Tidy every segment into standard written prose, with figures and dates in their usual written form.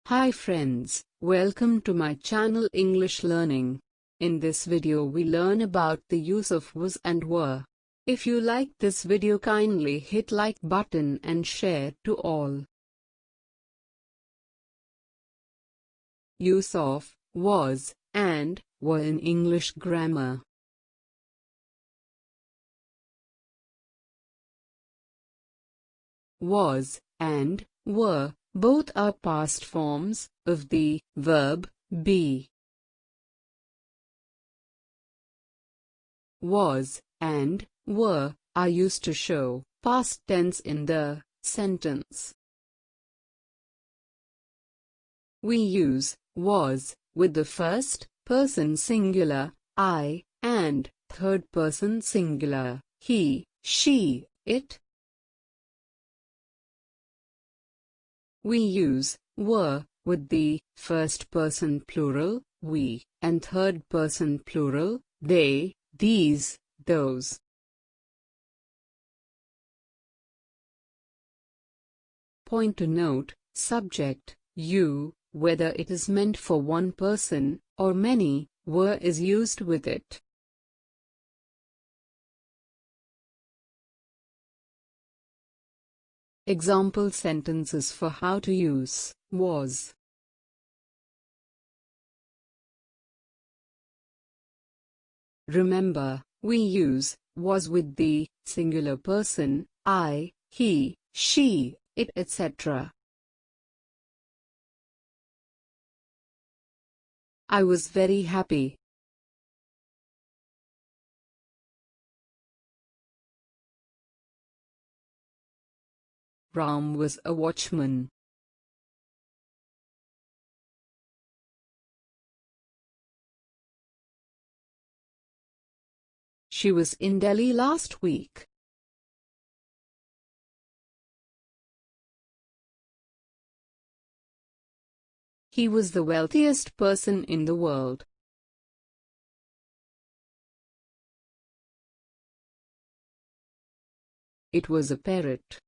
Hi friends, welcome to my channel English Learning. In this video we learn about the use of was and were. If you like this video, kindly hit like button and share to all. Use of was and were in English grammar. Was and were both are past forms of the verb be. Was and were are used to show past tense in the sentence. We use was with the first person singular I and third person singular he, she, it. We use were with the first person plural we and third person plural they, these, those. Point to note: subject you, whether it is meant for one person or many, were is used with it. Example sentences for how to use was. Remember, we use was with the singular person I, he, she, it, etc. I was very happy. Ram was a watchman. She was in Delhi last week. He was the wealthiest person in the world. It was a parrot.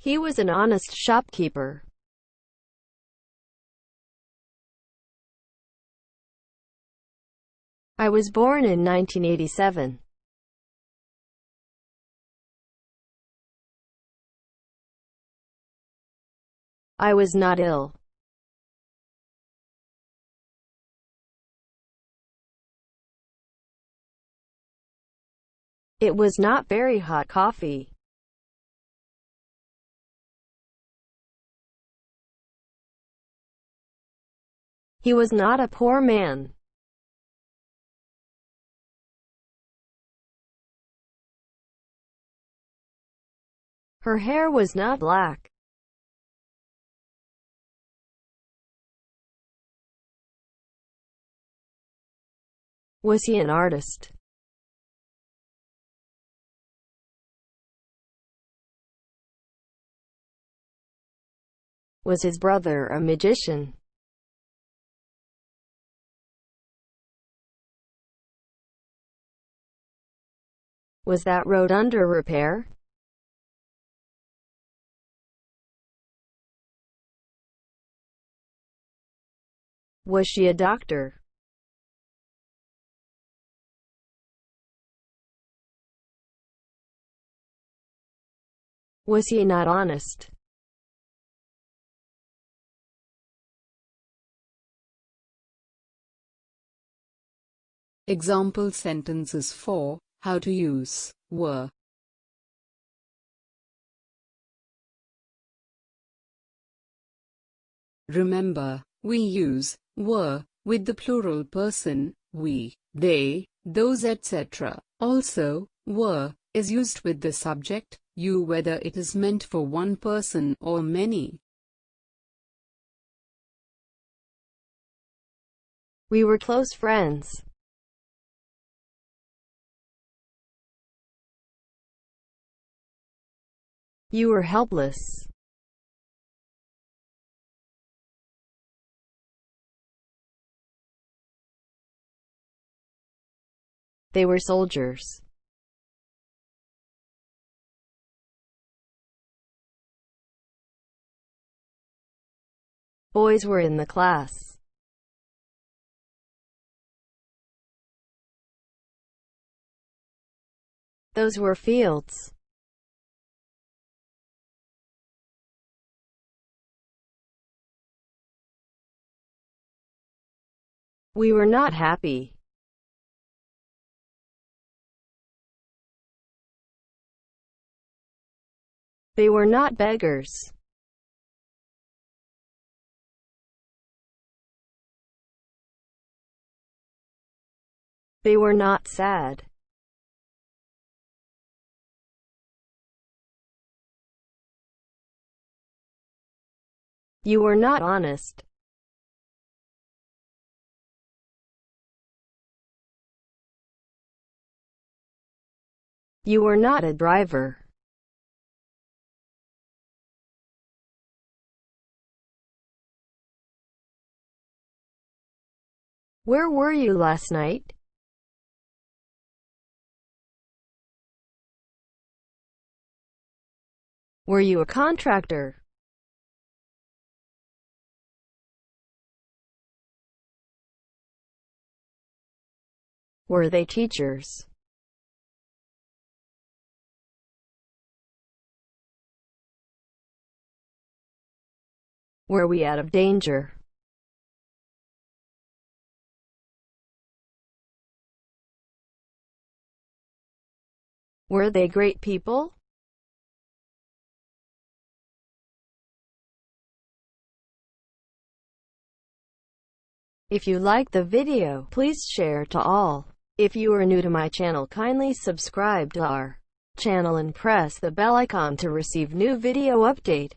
He was an honest shopkeeper. I was born in 1987. I was not ill. It was not very hot coffee. He was not a poor man. Her hair was not black. Was he an artist? Was his brother a magician? Was that road under repair? Was she a doctor? Was he not honest? Example sentences for how to use were. Remember, we use were with the plural person we, they, those, etc. Also, were is used with the subject you, whether it is meant for one person or many. We were close friends. You were helpless. They were soldiers. Boys were in the class. Those were fields. We were not happy. They were not beggars. They were not sad. You were not honest. You were not a driver. Where were you last night? Were you a contractor? Were they teachers? Were we out of danger? Were they great people? If you liked the video, please share to all. If you are new to my channel, kindly subscribe to our channel and press the bell icon to receive new video update.